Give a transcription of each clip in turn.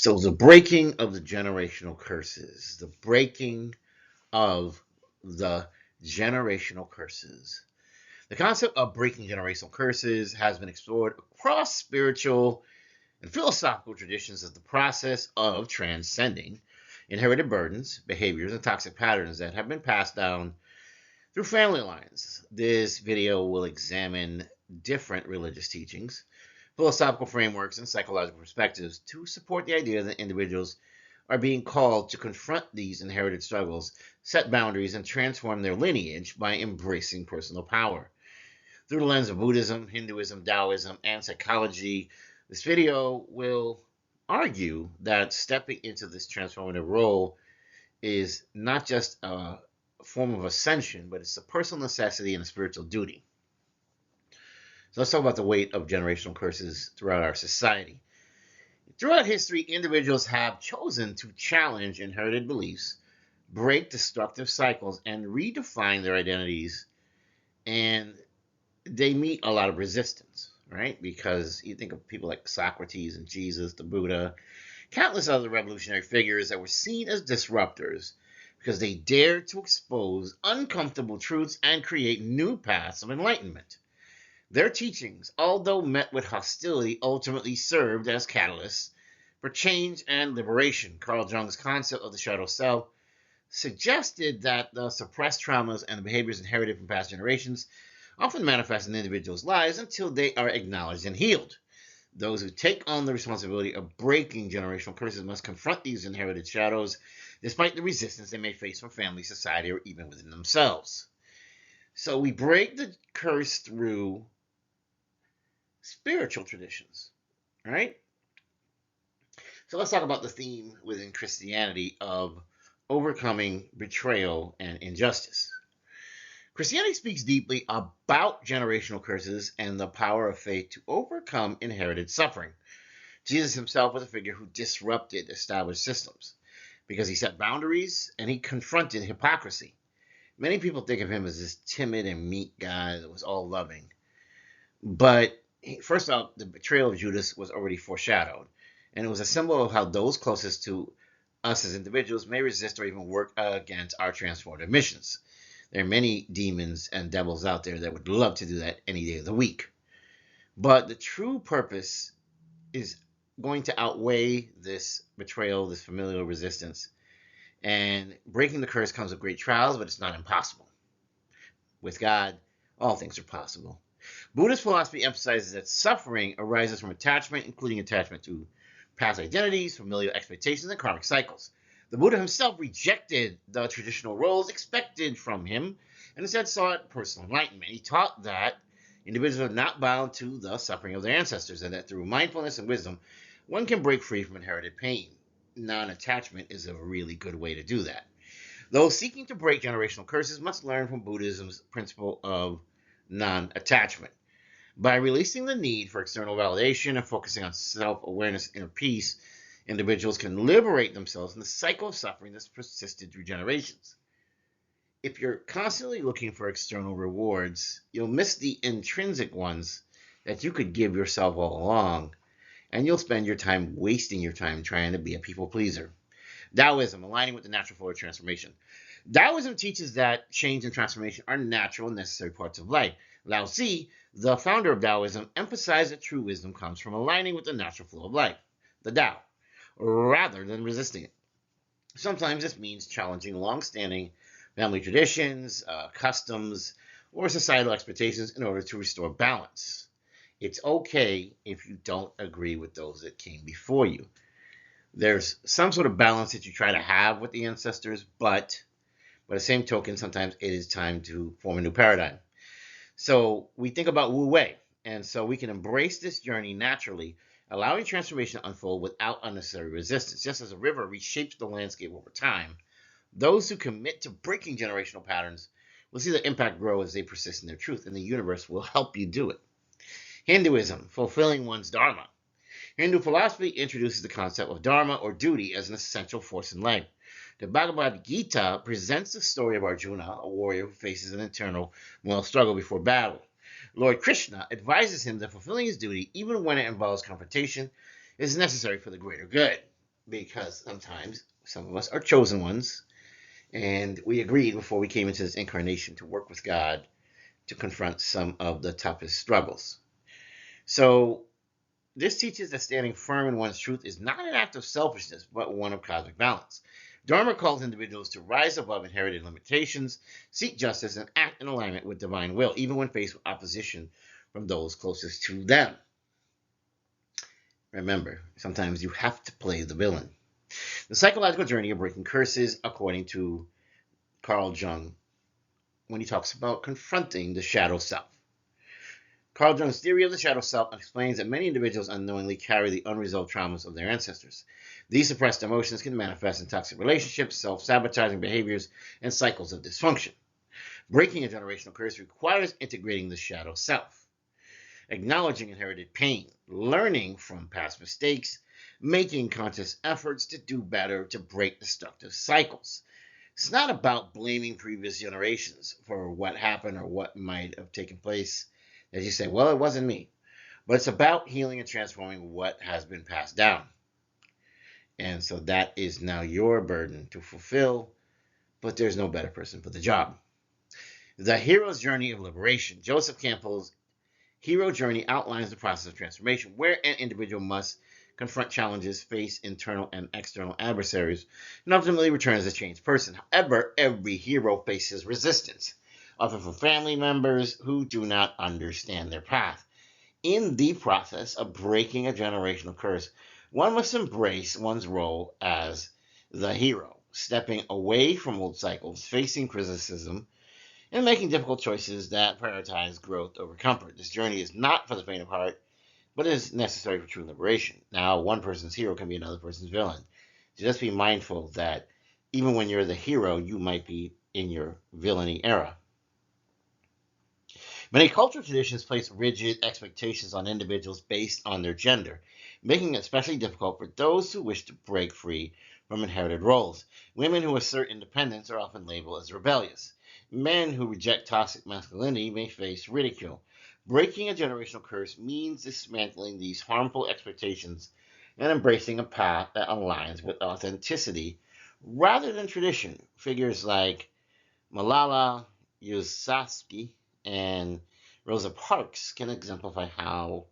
So the breaking of the generational curses, the breaking of the generational curses. The concept of breaking generational curses has been explored across spiritual and philosophical traditions as the process of transcending inherited burdens, behaviors, and toxic patterns that have been passed down through family lines. This video will examine different religious teachings, philosophical frameworks, and psychological perspectives to support the idea that individuals are being called to confront these inherited struggles, set boundaries, and transform their lineage by embracing personal power. Through the lens of Buddhism, Hinduism, Taoism, and psychology, this video will argue that stepping into this transformative role is not just a form of ascension, but it's a personal necessity and a spiritual duty. So let's talk about the weight of generational curses throughout our society. Throughout history, individuals have chosen to challenge inherited beliefs, break destructive cycles, and redefine their identities. And they meet a lot of resistance, right? Because you think of people like Socrates and Jesus, the Buddha, countless other revolutionary figures that were seen as disruptors because they dared to expose uncomfortable truths and create new paths of enlightenment. Their teachings, although met with hostility, ultimately served as catalysts for change and liberation. Carl Jung's concept of the shadow self suggested that the suppressed traumas and the behaviors inherited from past generations often manifest in individuals' lives until they are acknowledged and healed. Those who take on the responsibility of breaking generational curses must confront these inherited shadows, despite the resistance they may face from family, society, or even within themselves. So we break the curse through spiritual traditions, right? So let's talk about the theme within Christianity of overcoming betrayal and injustice. Christianity speaks deeply about generational curses and the power of faith to overcome inherited suffering. Jesus himself was a figure who disrupted established systems because he set boundaries and he confronted hypocrisy. Many people think of him as this timid and meek guy that was all loving. But first off, the betrayal of Judas was already foreshadowed, and it was a symbol of how those closest to us as individuals may resist or even work against our transformative missions. There are many demons and devils out there that would love to do that any day of the week. But the true purpose is going to outweigh this betrayal, this familial resistance. And breaking the curse comes with great trials, but it's not impossible. With God, all things are possible. Buddhist philosophy emphasizes that suffering arises from attachment, including attachment to past identities, familial expectations, and karmic cycles. The Buddha himself rejected the traditional roles expected from him and instead sought personal enlightenment. He taught that individuals are not bound to the suffering of their ancestors and that through mindfulness and wisdom, one can break free from inherited pain. Non-attachment is a really good way to do that. Those seeking to break generational curses must learn from Buddhism's principle of non-attachment. By releasing the need for external validation and focusing on self-awareness and inner peace, individuals can liberate themselves from the cycle of suffering that's persisted through generations. If you're constantly looking for external rewards, you'll miss the intrinsic ones that you could give yourself all along, and you'll spend your time wasting your time trying to be a people pleaser. Taoism, aligning with the natural flow of transformation. Taoism teaches that change and transformation are natural and necessary parts of life. Lao Tzu, the founder of Taoism, emphasized that true wisdom comes from aligning with the natural flow of life, the Tao, rather than resisting it. Sometimes this means challenging long-standing family traditions, customs, or societal expectations in order to restore balance. It's okay if you don't agree with those that came before you. There's some sort of balance that you try to have with the ancestors, but by the same token, sometimes it is time to form a new paradigm. So we think about Wu Wei, and so we can embrace this journey naturally, allowing transformation to unfold without unnecessary resistance. Just as a river reshapes the landscape over time, those who commit to breaking generational patterns will see the impact grow as they persist in their truth, and the universe will help you do it. Hinduism, fulfilling one's dharma. Hindu philosophy introduces the concept of dharma or duty as an essential force in life. The Bhagavad Gita presents the story of Arjuna, a warrior who faces an internal moral struggle before battle. Lord Krishna advises him that fulfilling his duty, even when it involves confrontation, is necessary for the greater good. because sometimes some of us are chosen ones, and we agreed before we came into this incarnation to work with God to confront some of the toughest struggles. So this teaches that standing firm in one's truth is not an act of selfishness, but one of cosmic balance. Dharma calls individuals to rise above inherited limitations, seek justice, and act in alignment with divine will, even when faced with opposition from those closest to them. Remember, sometimes you have to play the villain. The psychological journey of breaking curses, according to Carl Jung, when he talks about confronting the shadow self. Carl Jung's theory of the shadow self explains that many individuals unknowingly carry the unresolved traumas of their ancestors. These suppressed emotions can manifest in toxic relationships, self-sabotaging behaviors, and cycles of dysfunction. Breaking a generational curse requires integrating the shadow self, acknowledging inherited pain, learning from past mistakes, making conscious efforts to do better to break destructive cycles. It's not about blaming previous generations for what happened or what might have taken place. As you say, well, it wasn't me. But it's about healing and transforming what has been passed down. And so that is now your burden to fulfill, but there's no better person for the job. The hero's journey of liberation. Joseph Campbell's hero journey outlines the process of transformation, where an individual must confront challenges, face internal and external adversaries, and ultimately return as a changed person. However, every hero faces resistance, often from family members who do not understand their path. In the process of breaking a generational curse, one must embrace one's role as the hero, stepping away from old cycles, facing criticism, and making difficult choices that prioritize growth over comfort. This journey is not for the faint of heart, but is necessary for true liberation. Now, one person's hero can be another person's villain. So just be mindful that even when you're the hero, you might be in your villainy era. Many cultural traditions place rigid expectations on individuals based on their gender, making it especially difficult for those who wish to break free from inherited roles. Women who assert independence are often labeled as rebellious. Men who reject toxic masculinity may face ridicule. Breaking a generational curse means dismantling these harmful expectations and embracing a path that aligns with authenticity rather than tradition. Figures like Malala Yousafzai and Rosa Parks can exemplify how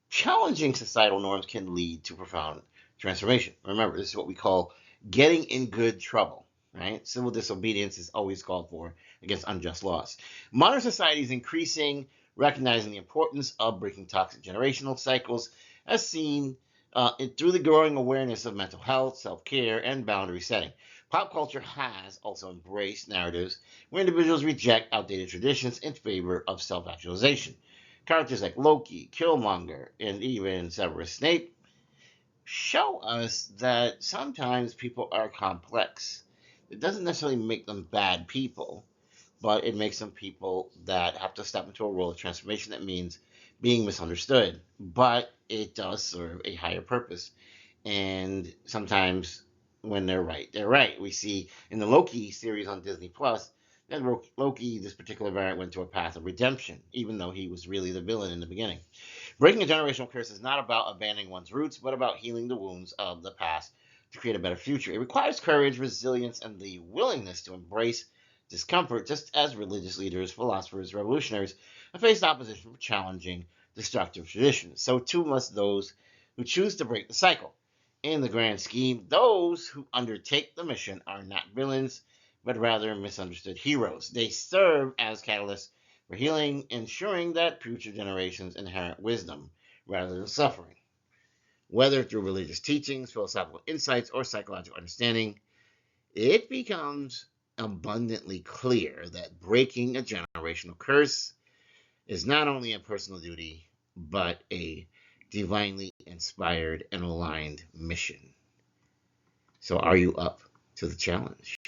challenging societal norms can lead to profound transformation. Remember, this is what we call getting in good trouble, right? Civil disobedience is always called for against unjust laws. Modern society is increasing, recognizing the importance of breaking toxic generational cycles, as seen through the growing awareness of mental health, self-care, and boundary setting. Pop culture has also embraced narratives where individuals reject outdated traditions in favor of self-actualization. Characters like Loki, Killmonger, and even Severus Snape show us that sometimes people are complex. It doesn't necessarily make them bad people, but it makes them people that have to step into a role of transformation that means being misunderstood. But it does serve a higher purpose. And sometimes when they're right, they're right. We see in the Loki series on Disney Plus that Loki, this particular variant, went to a path of redemption, even though he was really the villain in the beginning. Breaking a generational curse is not about abandoning one's roots, but about healing the wounds of the past to create a better future. It requires courage, resilience, and the willingness to embrace discomfort, just as religious leaders, philosophers, revolutionaries have faced opposition from challenging destructive traditions. So too must those who choose to break the cycle. In the grand scheme, those who undertake the mission are not villains, but rather misunderstood heroes. They serve as catalysts for healing, ensuring that future generations inherit wisdom rather than suffering. Whether through religious teachings, philosophical insights, or psychological understanding, it becomes abundantly clear that breaking a generational curse is not only a personal duty, but a divinely inspired and aligned mission. So are you up to the challenge?